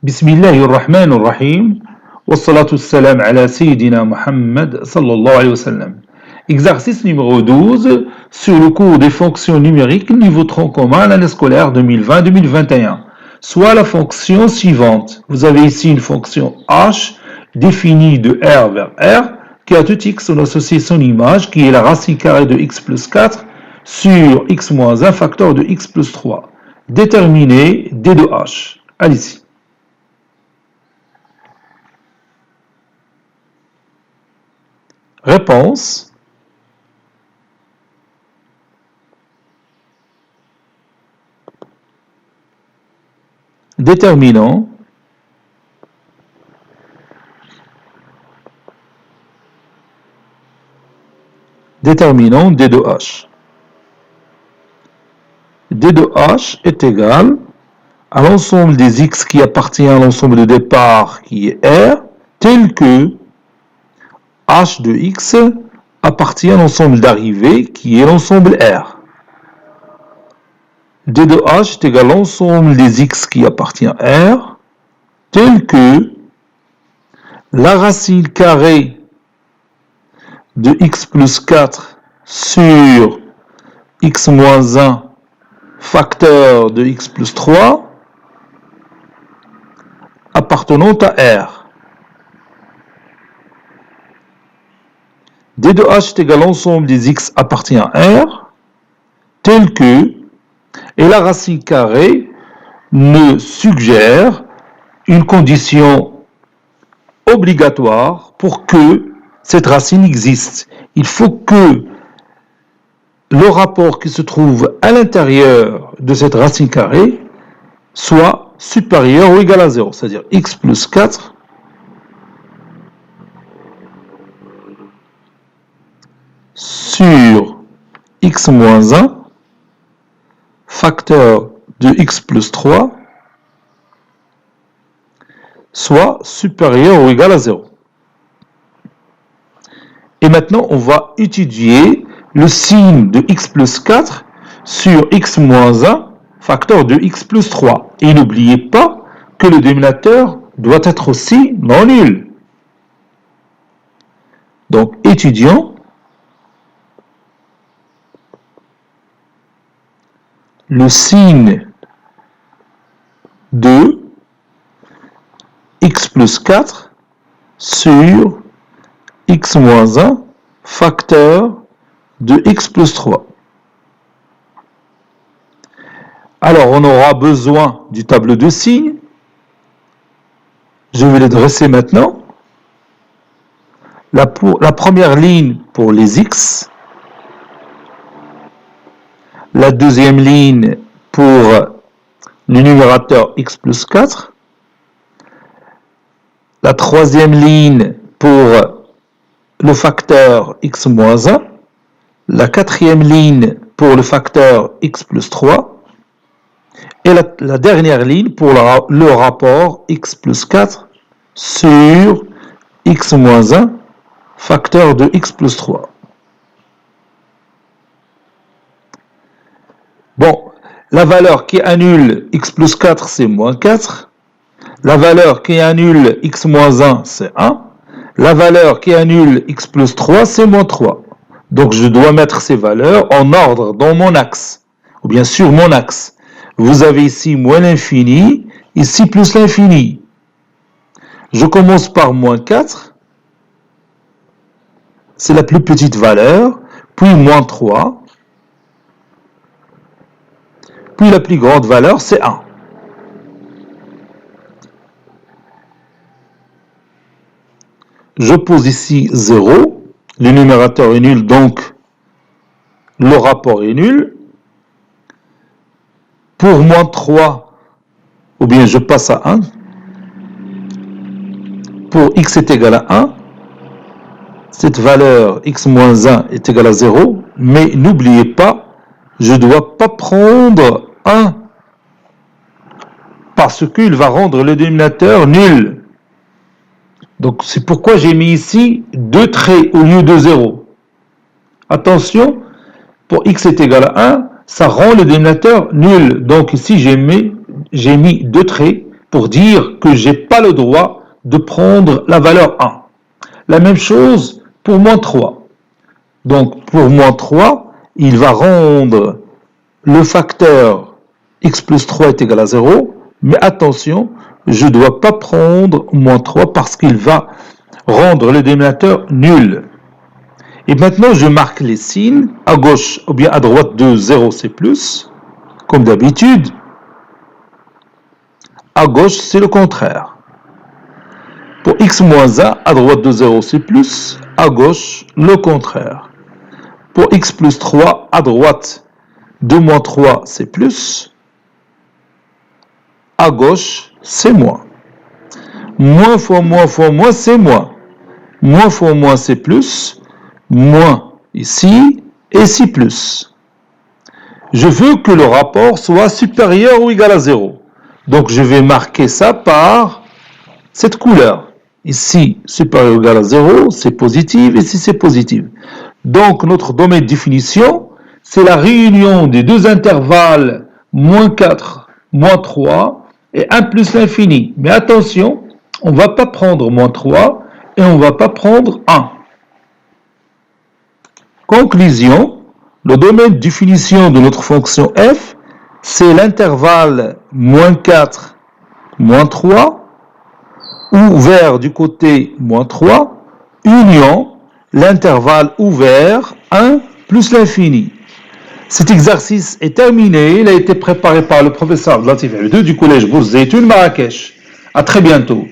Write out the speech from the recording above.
بسم الله الرحمن الرحيم والصلاة والسلام على سيدنا Muhammad sallallahu alayhi wa sallam. Exercice numéro 12 sur le cours des fonctions numériques niveau tronc commun l'année scolaire 2020-2021. Soit la fonction suivante. Vous avez ici une fonction h définie de r vers r qui a tout x associé son image qui est la racine carrée de x plus 4 sur x moins 1 facteur de x plus 3. Déterminer d de h. Allez-y. Réponse. Déterminant. Déterminant d de h. d de h est égal à l'ensemble des x qui appartient à l'ensemble de départ qui est R, tel que h de x appartient à l'ensemble d'arrivée qui est l'ensemble R. d de h est égal à l'ensemble des x qui appartient à R, tel que la racine carrée de x plus 4 sur x moins 1 facteur de x plus 3 appartenant à R. d de h est égal à l'ensemble des x appartient à R, tel que, et la racine carrée me suggère une condition obligatoire pour que cette racine existe. Il faut que le rapport qui se trouve à l'intérieur de cette racine carrée soit supérieur ou égal à 0, c'est-à-dire x plus 4 sur x moins 1 facteur de x plus 3 soit supérieur ou égal à 0. Et maintenant, on va étudier le signe de x plus 4 sur x moins 1 facteur de x plus 3. Et n'oubliez pas que le dénominateur doit être aussi non nul. Donc, étudions le signe de x plus 4 sur x moins 1 facteur de x plus 3. Alors, on aura besoin du tableau de signes. Je vais le dresser maintenant. La première ligne pour les x. La deuxième ligne pour le numérateur x plus 4. La troisième ligne pour le facteur x moins 1. La quatrième ligne pour le facteur x plus 3. Et la dernière ligne pour le rapport x plus 4 sur x moins 1 facteur de x plus 3. Bon, la valeur qui annule x plus 4, c'est moins 4. La valeur qui annule x moins 1, c'est 1. La valeur qui annule x plus 3, c'est moins 3. Donc, je dois mettre ces valeurs en ordre dans mon axe, ou bien sur mon axe. Vous avez ici moins l'infini, ici plus l'infini. Je commence par moins 4. C'est la plus petite valeur, puis moins 3. Puis la plus grande valeur, c'est 1. Je pose ici 0. Le numérateur est nul, donc le rapport est nul. Pour moins 3, ou bien je passe à 1. Pour x est égal à 1, cette valeur x moins 1 est égale à 0, mais n'oubliez pas, je ne dois pas prendre 1, parce qu'il va rendre le dénominateur nul. Donc c'est pourquoi j'ai mis ici 2 traits au lieu de 0. Attention, pour x est égal à 1, ça rend le dénominateur nul. Donc ici j'ai mis 2 traits pour dire que j'ai pas le droit de prendre la valeur 1. La même chose pour moins 3. Donc pour moins 3, il va rendre le facteur x plus 3 est égal à 0, mais attention, je ne dois pas prendre moins 3 parce qu'il va rendre le dénominateur nul. Et maintenant, je marque les signes, à gauche ou bien à droite de 0, c'est plus, comme d'habitude. À gauche, c'est le contraire. Pour x moins 1, à droite de 0, c'est plus, à gauche, le contraire. Pour x plus 3, à droite de moins 3, c'est plus, à gauche, c'est moins. Moins fois moins fois moins, c'est moins. Moins fois moins, c'est plus. Moins ici, et ici plus. Je veux que le rapport soit supérieur ou égal à 0. Donc je vais marquer ça par cette couleur. Ici, supérieur ou égal à 0, c'est positif, ici c'est positif. Donc notre domaine de définition, c'est la réunion des deux intervalles moins 4, moins 3 et 1 plus l'infini. Mais attention, on ne va pas prendre moins 3 et on ne va pas prendre 1. Conclusion, le domaine de définition de notre fonction f, c'est l'intervalle moins 4, moins 3, ouvert du côté moins 3, union l'intervalle ouvert 1 plus l'infini. Cet exercice est terminé, il a été préparé par le professeur Latif Al-2 du collège Bourz Zeytoun Marrakech. À très bientôt.